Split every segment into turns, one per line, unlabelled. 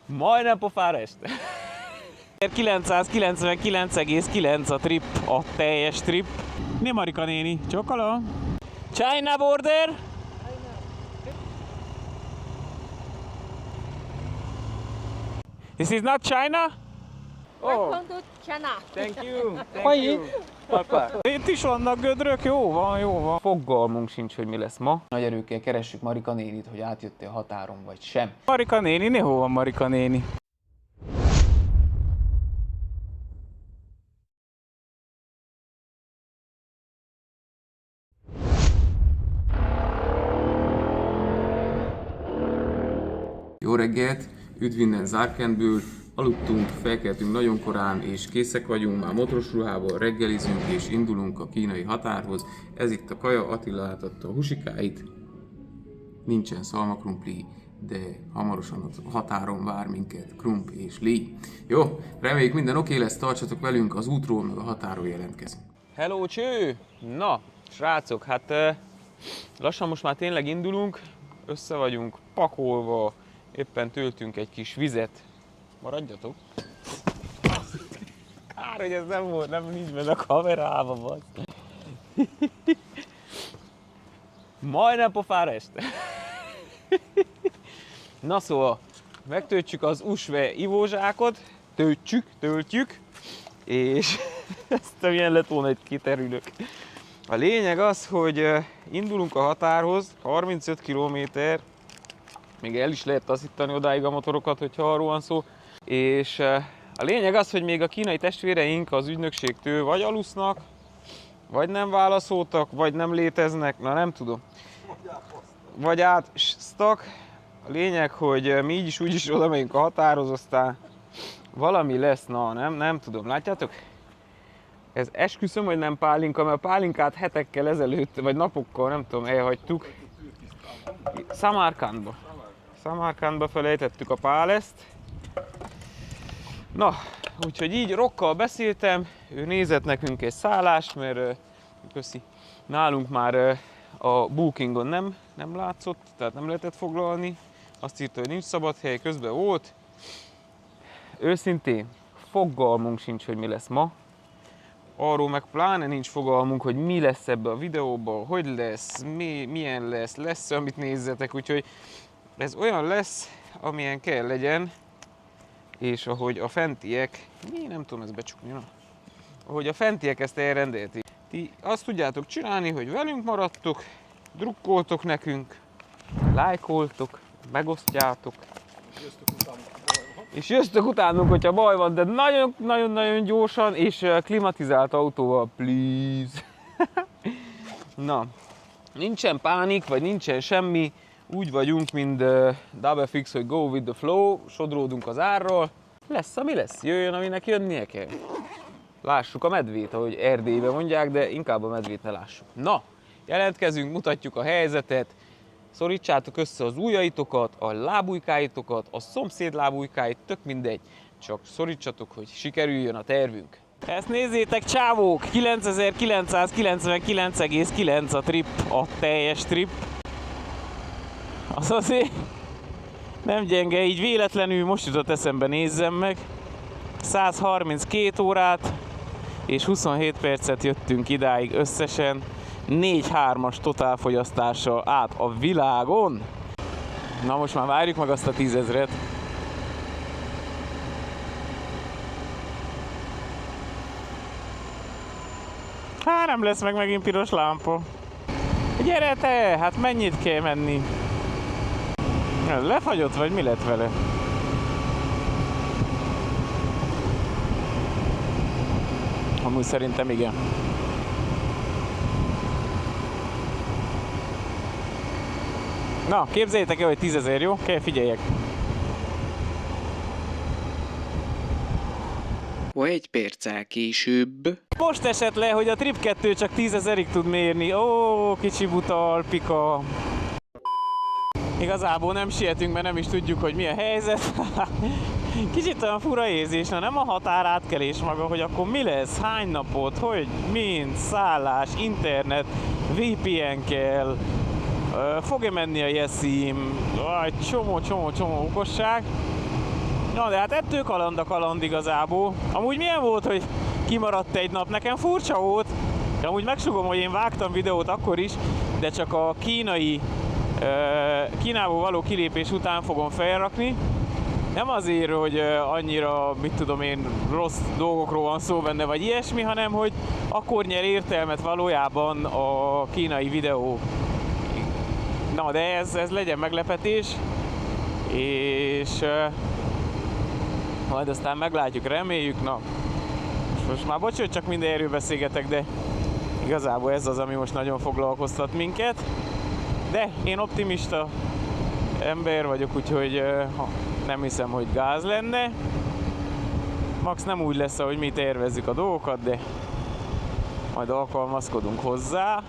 Majdnem pofára este. 999,9 a trip, a teljes trip.
Mi Marika néni? Csokolom?
China border? This is not China?
Welcome to China.
Thank you.
Hogy?
you. Papa.
Itt is vannak gödrök, jó van, jó van.
Fogalmunk sincs, hogy mi lesz ma. Nagy erőkkel keressük Marika nénit, hogy átjött-e a határon vagy sem.
Marika néni, hol van Marika néni?
Jó reggelt, üdv innen Zárkentből, aludtunk, felkeltünk nagyon korán és készek vagyunk, már motoros ruhával reggelizünk és indulunk a kínai határhoz. Ez itt a kaja, Attila átadta a husikáit, nincsen szalmakrumpli, de hamarosan a határon vár minket krump és lé. Jó, reméljük minden oké lesz, tartsatok velünk, az útról meg a határól jelentkezünk.
Hello, cső! Na, srácok, hát lassan most már tényleg indulunk, össze vagyunk pakolva, éppen töltünk egy kis vizet. Maradjatok! Kár, hogy ez nem volt, nem nincs benne a kamerába, vagy. Majdnem pofára este. Na szóval, megtöltjük az usve ivózsákot, töltjük, és ezt milyen lett volna, egy kiterülök. A lényeg az, hogy indulunk a határhoz, 35 km, még el is lehet taszítani odáig a motorokat, hogyha arról van szó, és a lényeg az, hogy még a kínai testvéreink az ügynökségtől vagy alusznak, vagy nem válaszoltak, vagy nem léteznek, na nem tudom. Vagy átsztak. A lényeg, hogy mi így is úgy is oda megyünk a határhoz, aztán valami lesz, na nem tudom, látjátok? Ez esküszöm, hogy nem pálinka, mert a pálinkát hetekkel ezelőtt, vagy napokkal, nem tudom, elhagytuk. Samarkandba felejtettük a páleszt. Na, úgyhogy így Rokkal beszéltem, ő nézett nekünk egy szállást, mert köszi, nálunk már a bookingon nem látszott, tehát nem lehetett foglalni. Azt írta, hogy nincs szabad hely, közben volt. Őszintén, fogalmunk sincs, hogy mi lesz ma. Arról meg pláne nincs fogalmunk, hogy mi lesz ebbe a videóban, hogy lesz, milyen lesz, amit nézzetek, úgyhogy ez olyan lesz, amilyen kell legyen, és ahogy a fentiek, nem tudom ezt becsukni, na? Ahogy a fentiek ezt elrendelték. Ti azt tudjátok csinálni, hogy velünk maradtok, drukkoltok nekünk, lájkoltok, megosztjátok, és jöztök utánunk, hogyha baj van, de nagyon-nagyon gyorsan, és klimatizált autóval, please. Na, nincsen pánik, vagy nincsen semmi, úgy vagyunk, mint Double Fix, hogy go with the flow, sodródunk az árral. Lesz, ami lesz, jöjjön, aminek jönnie kell. Lássuk a medvét, ahogy Erdélyben mondják, de inkább a medvét ne lássuk. Na, jelentkezünk, mutatjuk a helyzetet, szorítsátok össze az ujjaitokat, a lábujkáitokat, a szomszéd lábujkáit, tök mindegy, csak szorítsatok, hogy sikerüljön a tervünk.
Ezt nézzétek, csávók! 9999,9 a trip, a teljes trip. Az azért nem gyenge, így véletlenül most jutott eszembe, nézzem meg. 132 órát és 27 percet jöttünk idáig összesen. 4-3-as totálfogyasztással át a világon. Na most már várjuk meg azt a 10 000-et. Hát nem lesz meg megint piros lámpa. Gyere te, hát mennyit kell menni? Lefagyott vagy mi lett vele? Amúgy szerintem igen. Na, képzeljétek el, hogy 10 000, jó? Kell figyeljek.
Egy perccel később.
Most esett le, hogy a Trip 2 csak 10 000-ig tud mérni. Ó, kicsi buta alpika. Igazából nem sietünk, mert nem is tudjuk, hogy mi a helyzet. Kicsit olyan fura érzés, na nem a határátkelés maga, hogy akkor mi lesz, hány napot, hogy, mint, szállás, internet, VPN kell, fog-e menni a jeszim, csomó okosság. Na de hát ettől kaland a kaland igazából. Amúgy milyen volt, hogy kimaradt egy nap? Nekem furcsa volt. De amúgy megsugom, hogy én vágtam videót akkor is, de csak a Kínából való kilépés után fogom felrakni. Nem azért, hogy annyira, mit tudom én, rossz dolgokról van szó benne, vagy ilyesmi, hanem hogy akkor nyer értelmet valójában a kínai videó. Na de ez legyen meglepetés, és majd aztán meglátjuk, reméljük. Na, most már bocs, hogy csak mindenről beszélgetek, de igazából ez az, ami most nagyon foglalkoztat minket. De én optimista ember vagyok, úgyhogy nem hiszem, hogy gáz lenne. Max nem úgy lesz, ahogy mi tervezzük a dolgokat, de majd alkalmazkodunk hozzá.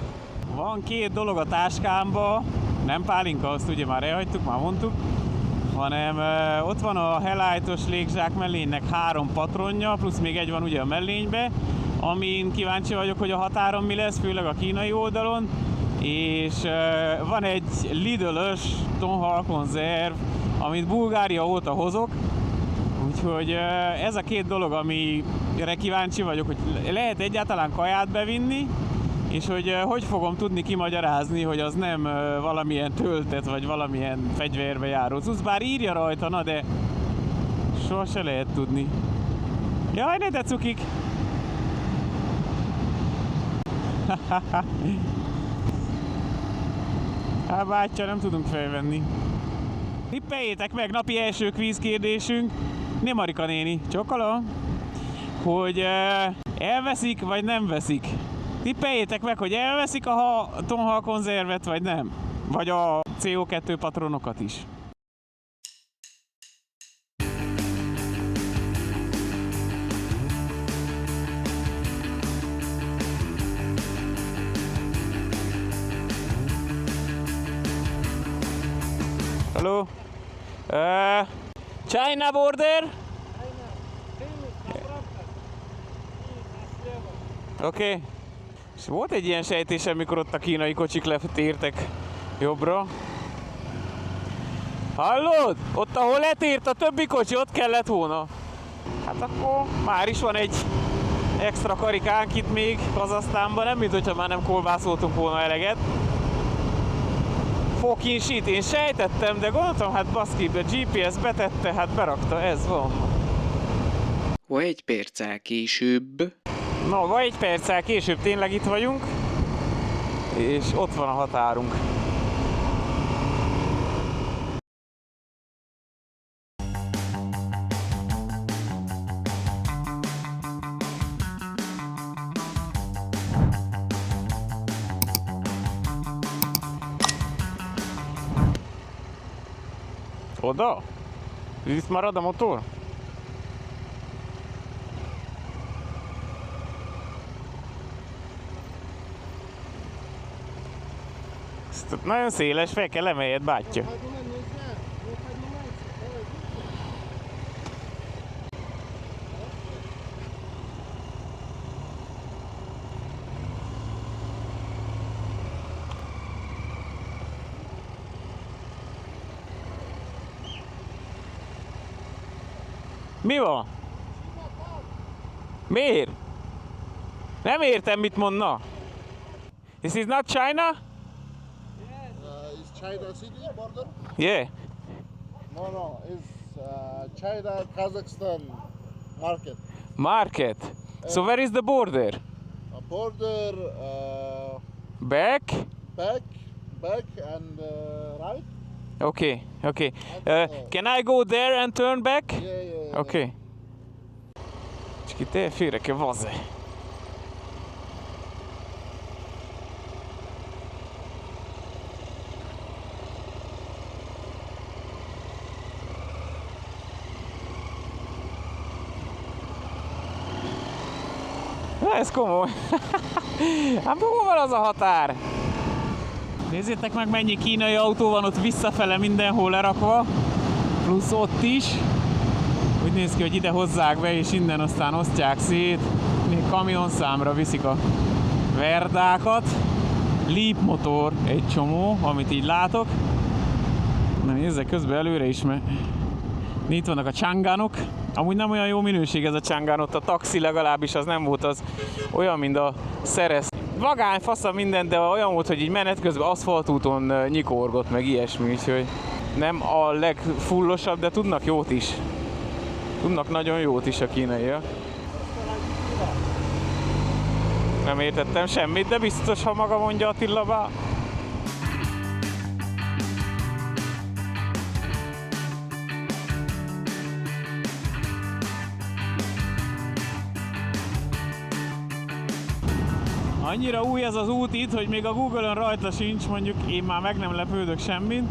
Van két dolog a táskámba, nem pálinka, azt ugye már elhagytuk, már mondtuk, hanem ott van a Hellite-os légzsák mellénynek 3 patronja, plusz még egy van ugye a mellénybe, amin kíváncsi vagyok, hogy a határon mi lesz, főleg a kínai oldalon, és van egy Lidl-ös tonhal konzerv, amit Bulgária óta hozok, úgyhogy ez a két dolog, amire kíváncsi vagyok, hogy lehet egyáltalán kaját bevinni, és hogy fogom tudni kimagyarázni, hogy az nem valamilyen töltet, vagy valamilyen fegyverbe járó cucc, bár írja rajta, na de soha se lehet tudni. Jaj, ne te cukik! Hát bátya, nem tudunk felvenni. Tippeljétek meg, napi első kvízkérdésünk. Nem Marika néni, csokolom, hogy elveszik, vagy nem veszik. Tippeljétek meg, hogy elveszik a tonhal konzervet, vagy nem. Vagy a CO2 patronokat is. Hello? China border? Oké. És volt egy ilyen sejtésem, mikor ott a kínai kocsik letértek jobbra. Hallod? Ott, ahol letért a többi kocsi, ott kellett volna. Hát akkor már is van egy extra karikánk itt még Kazahsztánban, nem mint hogyha már nem kolbászoltunk volna eleget. Fucking shit, én sejtettem, de gondoltam, hát baszki, de GPS betette, hát berakta, ez van.
Vagy egy perccel később.
Na, vagy egy perccel később tényleg itt vagyunk, és ott van a határunk. Oda? Itt marad a motor? Ezt nagyon széles, fel kell emeljed, bátyja. Mi van? Miért? Nem értem, mit mondna. This is not China?
Is China city border?
Yeah.
No, it's China Kazakhstan market.
Market. So where is the border?
A border
Back?
back and right.
Okay. Can I go there and turn back?
Yeah.
Okay. Csak itt elférek, che vaze. Na, ez komoly. Hát hol van az a határ? Nézzétek meg, mennyi kínai autó van ott visszafele mindenhol lerakva, plusz ott is. Úgy néz ki, hogy ide hozzák be, és innen aztán osztják szét. Még kamionszámra viszik a verdákat. Leap motor egy csomó, amit így látok. Na nézzek közben előre is, mert Itt vannak a Chang'anok. Amúgy nem olyan jó minőség ez a Chang'an, ott a taxi legalábbis az nem volt az olyan, mint a Szeresz. Vagány, fasza minden, de olyan volt, hogy így menet közben aszfaltúton nyikorgott, meg ilyesmi, úgyhogy nem a legfullosabb, de tudnak jót is. Tudnak nagyon jót is a kínaiak. Nem értettem semmit, de biztos, ha maga mondja Attila bá. Annyira új ez az út itt, hogy még a Google-ön rajta sincs, mondjuk én már meg nem lepődök semmit,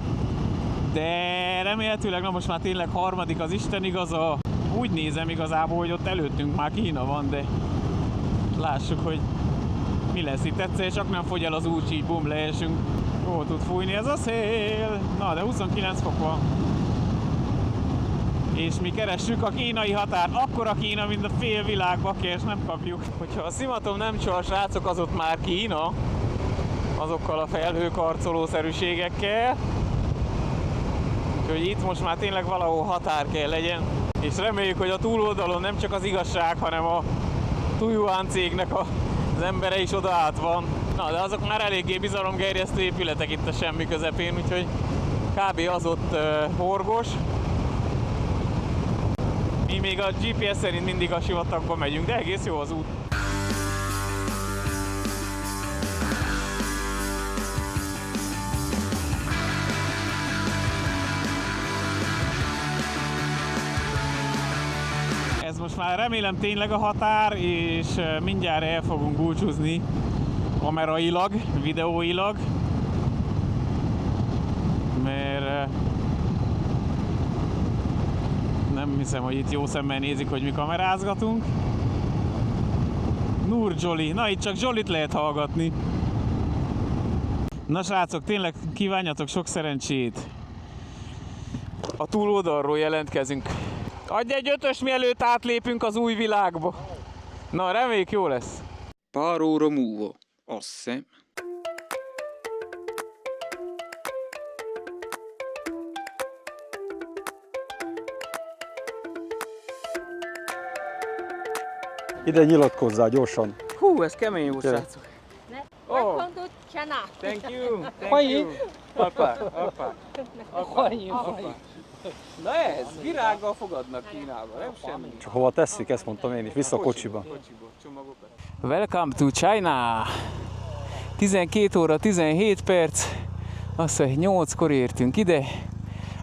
de remélhetőleg, na most már tényleg harmadik az Isten igaza. Úgy nézem igazából, hogy ott előttünk már Kína van, de lássuk, hogy mi lesz itt. Egyszer csak nem fogy el az út, így bum, leesünk. Jó tud fújni ez a szél. Na, de 29 fok van. És mi keressük a kínai határt. Akkora Kína, mint a fél világba, és nem kapjuk. Hogyha a szimatom nem csal, srácok, az ott már Kína. Azokkal a felhőkarcolószerűségekkel. Úgyhogy itt most már tényleg valahol határ kell legyen. És reméljük, hogy a túloldalon nem csak az igazság, hanem a Tujuan cégnek az embere is oda át van. Na, de azok már eléggé bizalomgerjesztő épületek itt a semmi közepén, úgyhogy kb. Az ott horgos. Mi még a GPS szerint mindig a sivatagba megyünk, de egész jó az út. Ez most már remélem tényleg a határ, és mindjárt el fogunk búcsúzni kamerailag, videóilag, mert nem hiszem, hogy itt jó szemmel nézik, hogy mi kamerázgatunk. Nur Jolly, na itt csak Jollyt lehet hallgatni. Na srácok, tényleg kívánjatok sok szerencsét. A túloldalról jelentkezünk. Adj egy ötös, mielőtt átlépünk az új világba. Na, reméljük jó lesz.
Pár óra múlva. Azt hiszem.
Ide nyilatkozzál gyorsan.
Hú, ez kemény jó, srácok.
Welcome to China.
Thank you. Thank you. Apa. Na ez, virággal fogadnak Kínába, nem semmi.
Csak hova tesszük, ezt mondtam én is, vissza a kocsiba.
Welcome to China. 12 óra 17 perc, azt mondja, 8-kor értünk ide.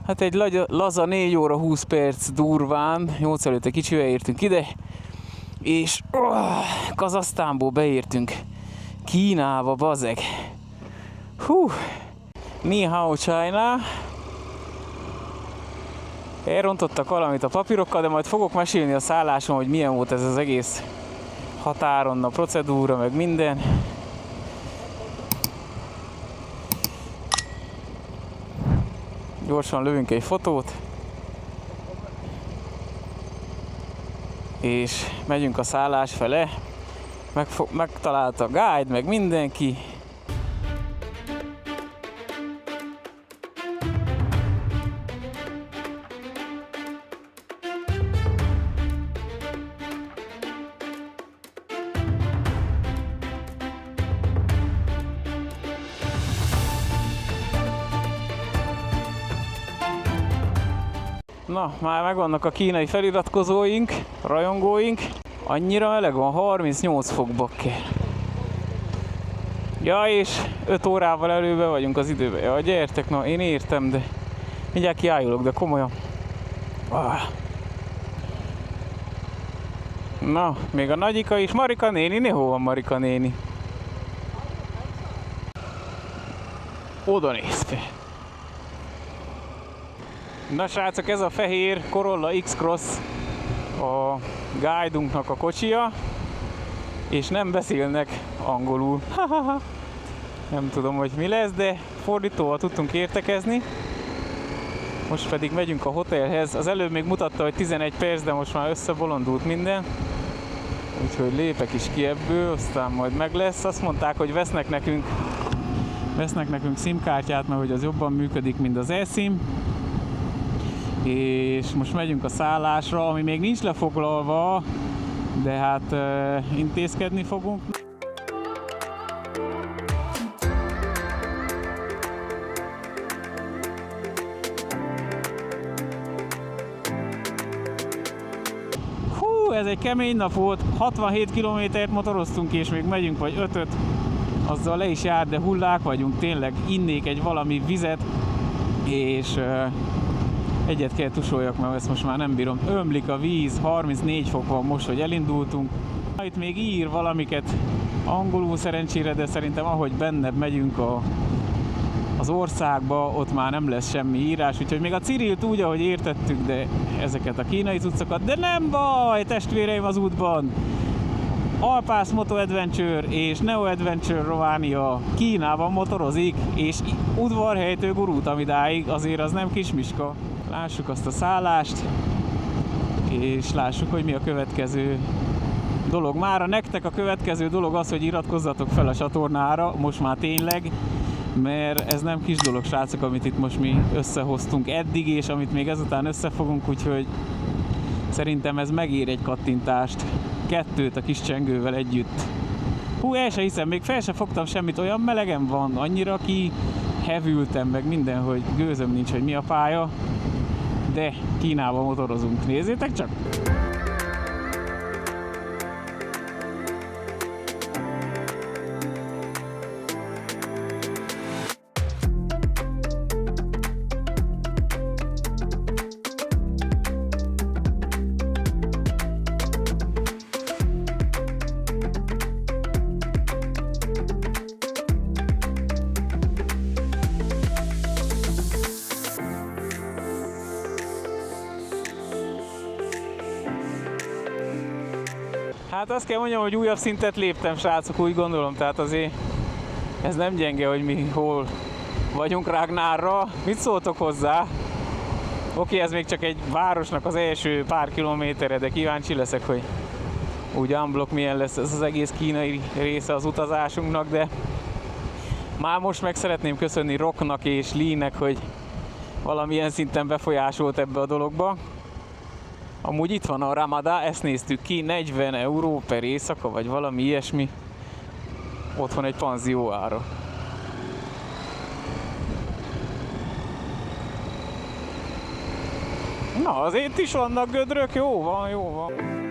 Hát egy laza 4 óra 20 perc durván, 8 előtte kicsivel értünk ide. És Kazahsztánból beértünk Kínába, bazeg. Hú, Ni hao China. Elrontottak valamit a papírokkal, de majd fogok mesélni a szálláson, hogy milyen volt ez az egész határon, a procedúra, meg minden. Gyorsan lövünk egy fotót. És megyünk a szállás fele. Megtalálta a guide, meg mindenki. Na, már megvannak a kínai feliratkozóink, rajongóink. Annyira meleg van, 38 fokba kell. Ja, és 5 órával előbb vagyunk az időben. Ja, gyertek, na, én értem, de mindjárt kiájulok, de komolyan. Na, még a nagyika is. Marika néni, hol van Marika néni? Oda néz fel. Na srácok, ez a fehér Corolla X-Cross a guide-unknak a kocsia, és nem beszélnek angolul. Nem tudom, hogy mi lesz, de fordítóval tudtunk értekezni. Most pedig megyünk a hotelhez. Az előbb még mutatta, hogy 11 perc, de most már összebolondult minden. Úgyhogy lépek is ki ebből, aztán majd meg lesz. Azt mondták, hogy vesznek nekünk SIM kártyát, mert hogy az jobban működik, mint az eSIM. és most megyünk a szállásra, ami még nincs lefoglalva, de hát intézkedni fogunk. Hú, ez egy kemény nap volt, 67 kilométert motoroztunk, és még megyünk, vagy 5-öt, azzal le is jár, de hullák vagyunk, tényleg innék egy valami vizet, és egyet kell tusoljak, mert ezt most már nem bírom. Ömlik a víz, 34 fok van most, hogy elindultunk. Itt még ír valamiket angolul szerencsére, de szerintem ahogy bennebb megyünk az országba, ott már nem lesz semmi írás, úgyhogy még a Cirilt úgy, ahogy értettük, de ezeket a kínai cuccokat, de nem baj, testvéreim az útban! Alpász Moto Adventure és Neo Adventure Románia Kínában motorozik, és udvarhelytől Gurutamidáig, azért az nem kismiska. Lássuk azt a szállást, és lássuk, hogy mi a következő dolog. Mára nektek a következő dolog az, hogy iratkozzatok fel a csatornára, most már tényleg, mert ez nem kis dolog, srácok, amit itt most mi összehoztunk eddig, és amit még ezután összefogunk, úgyhogy szerintem ez megér egy kattintást. 2 a kis csengővel együtt. Hú, el se hiszem, még fel se fogtam semmit, olyan melegen van, annyira kihevültem meg minden, hogy gőzöm nincs, hogy mi a pálya, de Kínában motorozunk, nézzétek csak! Hát azt kell mondjam, hogy újabb szintet léptem, srácok, úgy gondolom, tehát azért ez nem gyenge, hogy mi hol vagyunk Ragnarra. Mit szóltok hozzá? Oké, ez még csak egy városnak az első pár kilométerre, de kíváncsi leszek, hogy úgy unblock milyen lesz ez az egész kínai része az utazásunknak, de már most meg szeretném köszönni Rocknak és Lee-nek, hogy valamilyen szinten befolyásolt ebbe a dologba. Amúgy itt van a Ramada, ezt néztük ki, 40 euró per éjszaka, vagy valami ilyesmi. Otthon egy panzió ára. Na, azért is vannak gödrök, jó van, jó van.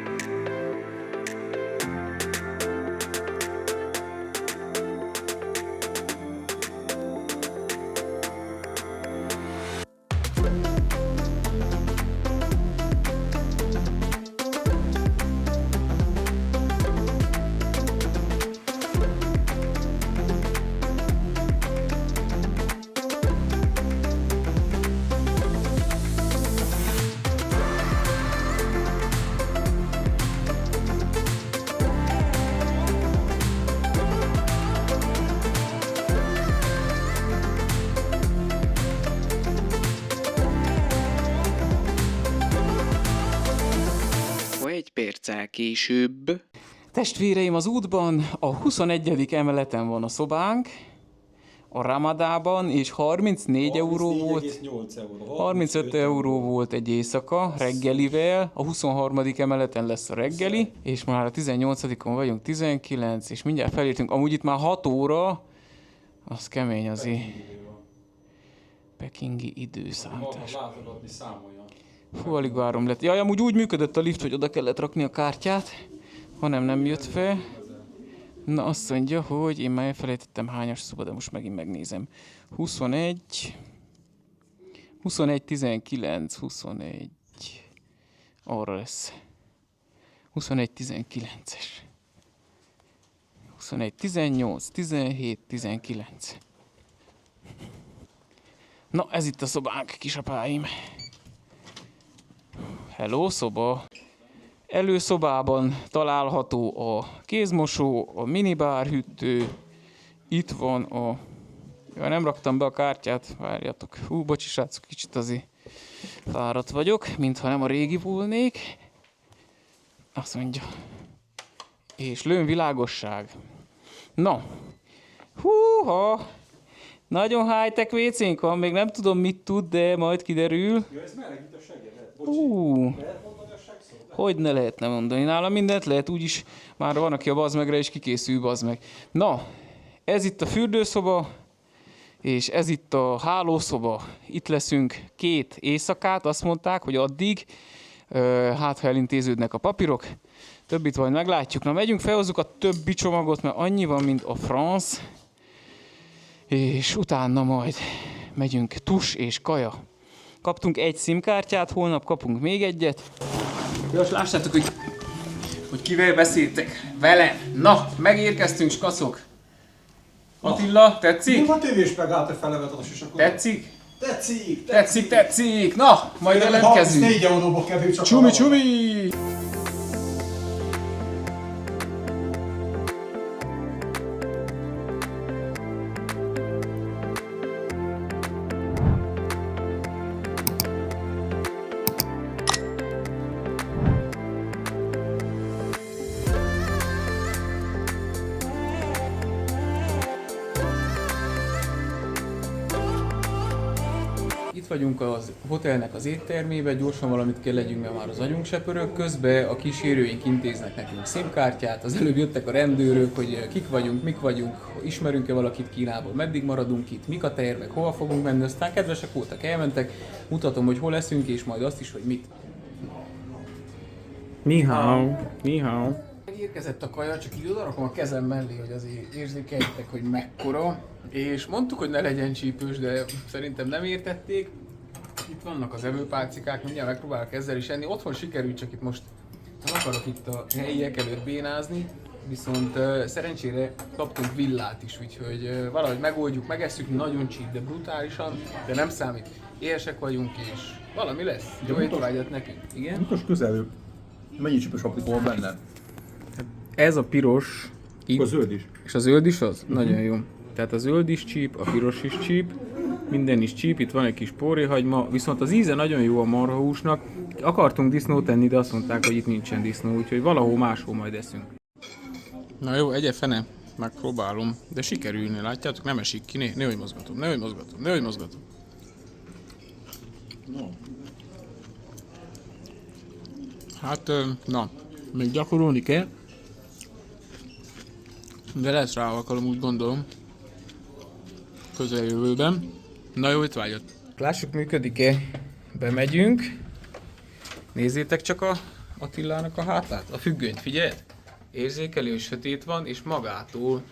Egy perccel később.
Testvéreim, az útban a 21. emeleten van a szobánk, a Ramadában, és 34 euró volt, 35 euró volt egy éjszaka reggelivel, a 23. emeleten lesz a reggeli, és már a 18-on vagyunk, 19, és mindjárt felértünk, amúgy itt már 6 óra, az kemény azért. Pekingi időszámítás. Fú, alig várom lett. Jaj, amúgy úgy működött a lift, hogy oda kellett rakni a kártyát, hanem nem jött fel. Na, azt mondja, hogy én már elfelejtettem hányas szoba, de most megint megnézem. 21, 19, 21, arra lesz. 21, 19-es. 21, 18, 17, 19. Na, ez itt a szobánk, kisapáim. Hello, szoba! Előszobában található a kézmosó, a minibár hűtő, itt van a... Ja, nem raktam be a kártyát, várjatok. Hú, bocsi srácok, kicsit azért fáradt vagyok, mintha nem a régi volnék. Azt mondja. És lőn világosság. Na, húha! Nagyon high-tech WC-nk van, még nem tudom mit tud, de majd kiderül. Ja, ez melegít a seggedet. Hogy ne lehetne mondani, nálam mindent lehet, úgyis már van, aki a bazmegre is kikészül bazmeg. Na, ez itt a fürdőszoba, és ez itt a hálószoba. Itt leszünk 2 éjszakát, azt mondták, hogy addig, hát ha elintéződnek a papírok, többit majd meglátjuk. Na, megyünk, felhozzuk a többi csomagot, mert annyi van, mint a France, és utána majd megyünk tus és kaja. Kaptunk 1 SIM-kártyát, holnap kapunk még egyet. Most lássátok, hogy kivel beszéltek velem. Na, megérkeztünk, skaszok. Attila, tetszik?
a tévés meg át a felevet, és akkor...
Tetszik?
Tetszik!
Tetszik! Na, majd jelentkezünk.
34 euróba kerül csak
Csumi,
a...
csumi! Itt vagyunk az hotelnek az éttermében, gyorsan valamit kell legyünk, mert már az agyunk se pörög. Közben a kísérőink intéznek nekünk SIM-kártyát, az előbb jöttek a rendőrök, hogy kik vagyunk, mik vagyunk, ismerünk-e valakit Kínából, meddig maradunk itt, mik a tervek, hova fogunk menni, aztán kedvesek voltak, elmentek, mutatom, hogy hol leszünk, és majd azt is, hogy mit. Ni hao. Megérkezett a kaja, csak így odarakom a kezem mellé, hogy azért érzékeljétek, hogy mekkora. És mondtuk, hogy ne legyen csípős, de szerintem nem értették. Itt vannak az evőpálcikák, mindjárt megpróbálok ezzel is enni. Otthon sikerült, csak itt most nem akarok itt a helyiek előtt bénázni. Viszont szerencsére kaptunk villát is, úgyhogy valahogy megoldjuk, megesszük, nagyon csíp, de brutálisan, de nem számít. Éhesek vagyunk és valami lesz. Jó étvágyat nekünk. Igen?
Most közelő. Mennyi csipős aprikó van benne?
Ez a piros, így,
A zöld is.
és a zöld is az? Nagyon jó. Tehát a zöld is csíp, a piros is csíp, minden is csíp, itt van egy kis póréhagyma, viszont az íze nagyon jó a marhahúsnak. Akartunk disznót tenni, de azt mondták, hogy itt nincsen disznó, úgyhogy valahol máshol majd eszünk. Na jó, egye fene, megpróbálom, de sikerülni, látjátok, nem esik ki, nehogy mozgatom. Hát, na, még gyakorolni kell, de lesz rá alkalom, úgy gondolom, közeljövőben. Na jó étvágyat! Lássuk, működik-e. Bemegyünk. Nézzétek csak a Attilának a hátát, a függönyt, figyelj! Érzékeli, hogy sötét van, és magától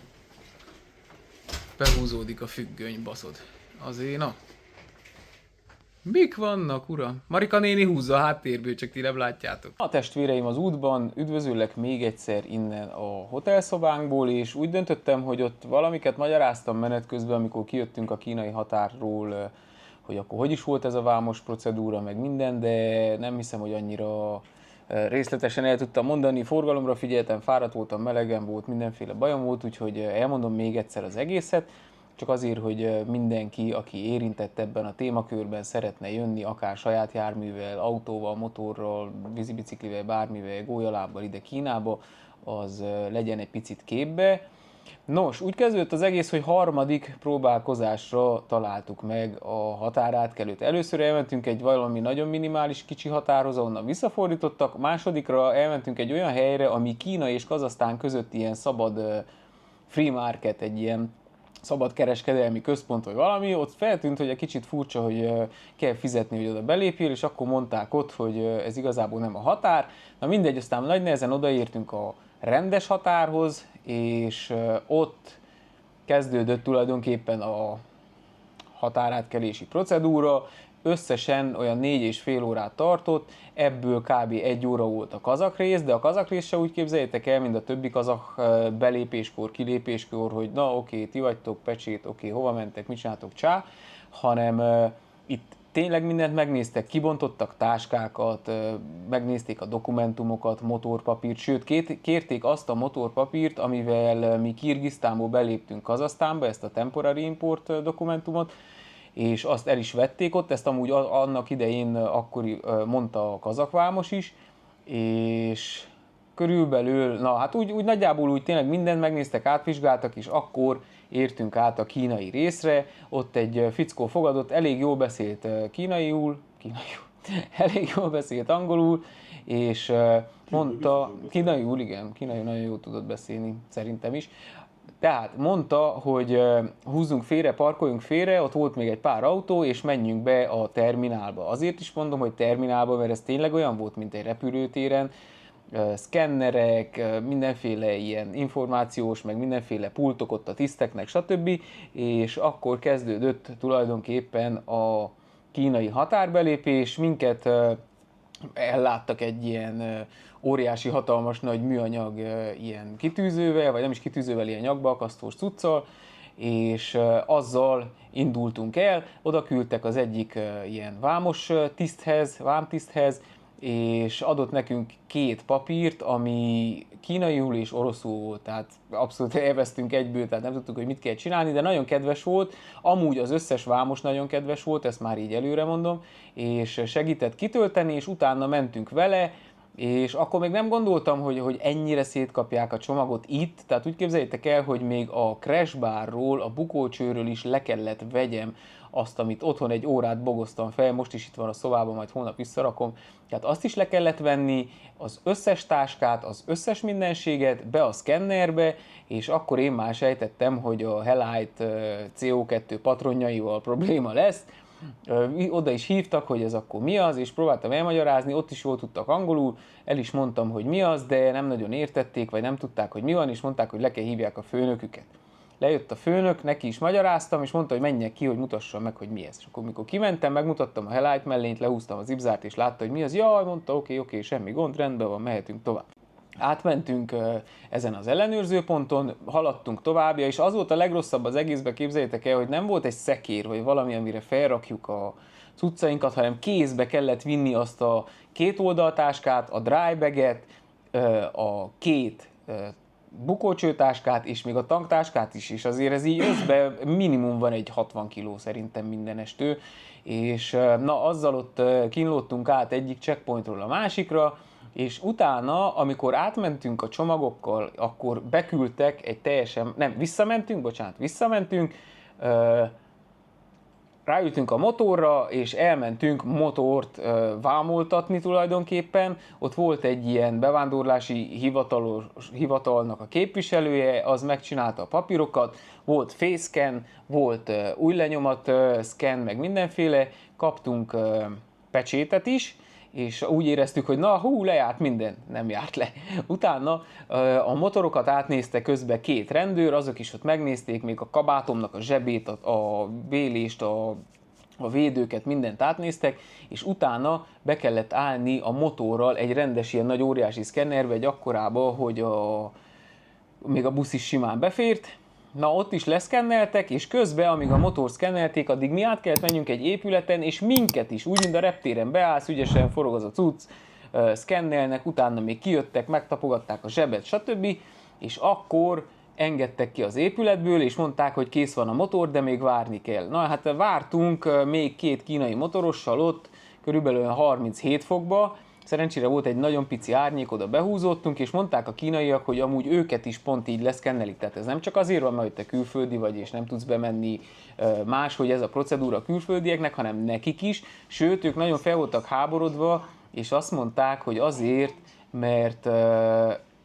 behúzódik a függöny, baszod. Azért, na. Mik vannak, uram? Marika néni húzza a háttérből, csak ti nem látjátok. A testvéreim az útban, üdvözöllek még egyszer innen a hotelszobánkból, és úgy döntöttem, hogy ott valamiket magyaráztam menet közben, amikor kijöttünk a kínai határról, hogy akkor hogy is volt ez a vámos procedúra, meg minden, de nem hiszem, hogy annyira részletesen el tudtam mondani. Forgalomra figyeltem, fáradt voltam, melegen volt, mindenféle bajom volt, úgyhogy elmondom még egyszer az egészet. Csak azért, hogy mindenki, aki érintett ebben a témakörben szeretne jönni, akár saját járművel, autóval, motorral, vízibiciklivel, bármivel, gólyalábbal ide Kínába, az legyen egy picit képbe. Nos, úgy kezdődött az egész, hogy harmadik próbálkozásra találtuk meg a határátkelőt. Először elmentünk egy valami nagyon minimális kicsi határhoz, onnan visszafordítottak, másodikra elmentünk egy olyan helyre, ami Kína és Kazahsztán között ilyen szabad free market, egy ilyen szabad kereskedelmi központ vagy valami, ott feltűnt, hogy egy kicsit furcsa, hogy kell fizetni, hogy oda belépjél, és akkor mondták ott, hogy ez igazából nem a határ. Na mindegy, aztán nagy nehezen odaértünk a rendes határhoz, és ott kezdődött tulajdonképpen a határátkelési procedúra. Összesen olyan 4,5 órát tartott, ebből kb. 1 óra volt a kazak rész, de a kazak rész se úgy képzeljétek el, mint a többi kazak belépéskor, kilépéskor, hogy na oké, ti vagytok, pecsét, oké, hova mentek, mit csináltok, csá, hanem itt tényleg mindent megnéztek, kibontottak táskákat, megnézték a dokumentumokat, motorpapírt, sőt kérték azt a motorpapírt, amivel mi Kirgisztánból beléptünk Kazahsztánba, ezt a temporary import dokumentumot, és azt el is vették ott, ezt amúgy annak idején akkor mondta a kazakvámos is, és
körülbelül, na hát úgy nagyjából úgy tényleg mindent megnéztek, átvizsgáltak, és akkor értünk át a kínai részre. Ott egy fickó fogadott, elég jól beszélt kínaiul, elég jól beszélt angolul, és mondta, kínaiul, igen, kínaiul nagyon jól tudott beszélni, szerintem is. Tehát mondta, hogy húzzunk félre, parkoljunk félre, ott volt még egy pár autó, és menjünk be a terminálba. Azért is mondom, hogy terminálba, mert ez tényleg olyan volt, mint egy repülőtéren. Szkennerek, mindenféle ilyen információs, meg mindenféle pultok ott a tiszteknek, stb. És akkor kezdődött tulajdonképpen a kínai határbelépés, minket elláttak egy ilyen óriási, hatalmas nagy műanyag ilyen kitűzővel, vagy nem is kitűzővel, ilyen nyakbaakasztós cuccal, és azzal indultunk el, oda küldtek az egyik ilyen vámos tiszthez, vámtiszthez, és adott nekünk 2 papírt, ami kínaiul és oroszul volt, tehát abszolút elvesztünk egyből, tehát nem tudtuk, hogy mit kell csinálni, de nagyon kedves volt, amúgy az összes vámos nagyon kedves volt, ezt már így előre mondom, és segített kitölteni, és utána mentünk vele, és akkor még nem gondoltam, hogy ennyire szétkapják a csomagot itt, tehát úgy képzeljétek el, hogy még a crash barról, a bukócsőről is le kellett vegyem azt, amit otthon egy órát bogoztam fel, most is itt van a szobában, majd holnap visszarakom, tehát azt is le kellett venni, az összes táskát, az összes mindenséget be a szkennerbe, és akkor én már sejtettem, hogy a Helite CO2 patronjaival probléma lesz. Oda is hívtak, hogy ez akkor mi az, és próbáltam elmagyarázni, ott is jól tudtak angolul, el is mondtam, hogy mi az, de nem nagyon értették, vagy nem tudták, hogy mi van, és mondták, hogy le kell hívják a főnöküket. Lejött a főnök, neki is magyaráztam, és mondta, hogy menjek ki, hogy mutassam meg, hogy mi ez. És akkor, mikor kimentem, megmutattam a Helite mellényt, lehúztam az ibzárt, és látta, hogy mi az. Jaj, mondta, oké, semmi gond, rendben van, mehetünk tovább. Átmentünk ezen az ellenőrzőponton, haladtunk továbbja, és az volt a legrosszabb az egészben, képzeljétek el, hogy nem volt egy szekér, vagy valami, amire felrakjuk a cuccainkat, hanem kézbe kellett vinni azt a 2 oldaltáskát, a drybaget, a 2 bukócsőtáskát, és még a tanktáskát is, és azért ez így összben minimum van egy 60 kiló szerintem mindenestől, és na azzal ott kínlódtunk át egyik checkpointról a másikra, és utána, amikor átmentünk a csomagokkal, akkor beküldtek egy teljesen, nem, visszamentünk, ráültünk a motorra, és elmentünk motort vámoltatni tulajdonképpen. Ott volt egy ilyen bevándorlási hivatalnak a képviselője, az megcsinálta a papírokat, volt face scan, volt új lenyomat scan, meg mindenféle, kaptunk pecsétet is, és úgy éreztük, hogy lejárt minden, nem járt le. Utána a motorokat átnézte közben 2 rendőr, azok is ott megnézték, még a kabátomnak a zsebét, a bélést, a védőket, mindent átnéztek, és utána be kellett állni a motorral egy rendes, ilyen nagy óriási szkennerbe, egy akkorába, hogy még a busz is simán befért. Na, ott is leszkenneltek, és közben, amíg a motor szkennelték, addig mi át kellett menjünk egy épületen, és minket is, úgy, mint a reptéren beállsz, ügyesen forog az a cucc, szkennelnek, utána még kijöttek, megtapogatták a zsebet, stb. És akkor engedtek ki az épületből, és mondták, hogy kész van a motor, de még várni kell. Na, hát vártunk még 2 kínai motorossal ott, körülbelül 37 fokba, szerencsére volt egy nagyon pici árnyék, oda behúzódtunk, és mondták a kínaiak, hogy amúgy őket is pont így leszkennelik. Tehát ez nem csak azért van, mert te külföldi vagy, és nem tudsz bemenni más, hogy ez a procedúra a külföldieknek, hanem nekik is. Sőt, ők nagyon fel voltak háborodva, és azt mondták, hogy azért, mert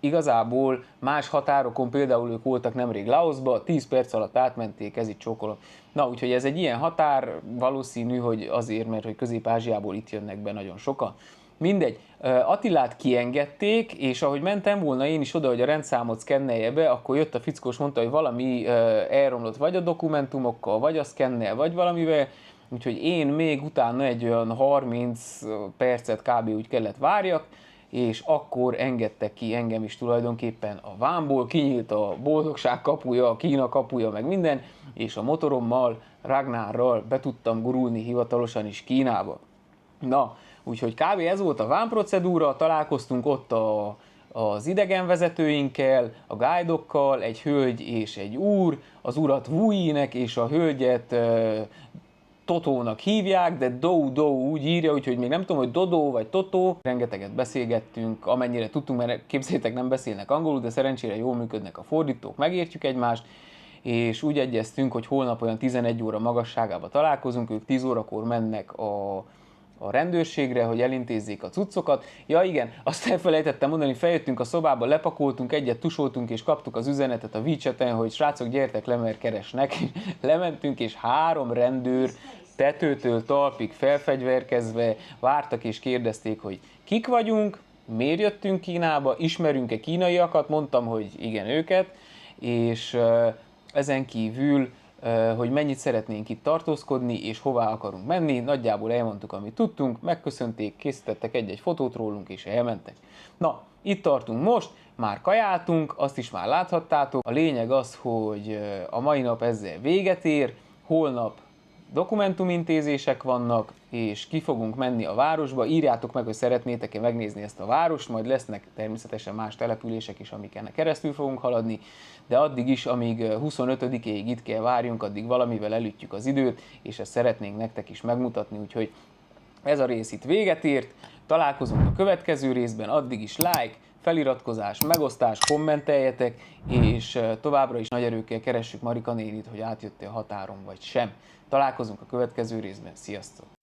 igazából más határokon, például ők voltak nemrég Laosba, 10 perc alatt átmenték, ez itt csókolom. Na, úgyhogy ez egy ilyen határ, valószínű, hogy azért, mert hogy Közép-Ázsiából itt jönnek be nagyon sokan. Mindegy, Attilát kiengedték, és ahogy mentem volna én is oda, hogy a rendszámot szkennelje be, akkor jött a fickós, mondta, hogy valami elromlott vagy a dokumentumokkal, vagy a szkennel, vagy valamivel, úgyhogy én még utána egy olyan 30 percet kb. Úgy kellett várjak, és akkor engedtek ki engem is tulajdonképpen a vámból, kinyílt a boldogság kapuja, a Kína kapuja, meg minden, és a motorommal, Ragnarral be tudtam gurulni hivatalosan is Kínába. Na, úgyhogy kb. Ez volt a vámprocedúra, találkoztunk ott az idegenvezetőinkkel, a guidokkal, egy hölgy és egy úr, az urat Wuyi-nek és a hölgyet Totónak hívják, de Dou úgy írja, úgyhogy még nem tudom, hogy Dodó vagy Totó. Rengeteget beszélgettünk, amennyire tudtunk, mert képzeljétek, nem beszélnek angolul, de szerencsére jól működnek a fordítók, megértjük egymást, és úgy egyeztünk, hogy holnap olyan 11 óra magasságában találkozunk, ők 10 órakor mennek a rendőrségre, hogy elintézzék a cuccokat. Ja igen, azt elfelejtettem mondani, feljöttünk a szobába, lepakoltunk egyet, tusoltunk, és kaptuk az üzenetet a WeChat-en, hogy srácok, gyertek le, mert keresnek. Lementünk, és 3 rendőr tetőtől talpig felfegyverkezve vártak és kérdezték, hogy kik vagyunk, miért jöttünk Kínába, ismerünk-e kínaiakat, mondtam, hogy igen, őket, és ezen kívül, hogy mennyit szeretnénk itt tartózkodni, és hová akarunk menni. Nagyjából elmondtuk, amit tudtunk, megköszönték, készítettek egy-egy fotót rólunk, és elmentek. Na, itt tartunk most, már kajáltunk, azt is már láthattátok. A lényeg az, hogy a mai nap ezzel véget ér, holnap dokumentumintézések vannak, és ki fogunk menni a városba. Írjátok meg, hogy szeretnétek-e megnézni ezt a várost, majd lesznek természetesen más települések is, amiken keresztül fogunk haladni, de addig is, amíg 25-ig itt kell várjunk, addig valamivel elütjük az időt, és ezt szeretnénk nektek is megmutatni, úgyhogy ez a rész itt véget ért, találkozunk a következő részben, addig is like, feliratkozás, megosztás, kommenteljetek, és továbbra is nagy erőkkel keressük Marika nénit, hogy átjött-e a határon vagy sem. Találkozunk a következő részben, sziasztok!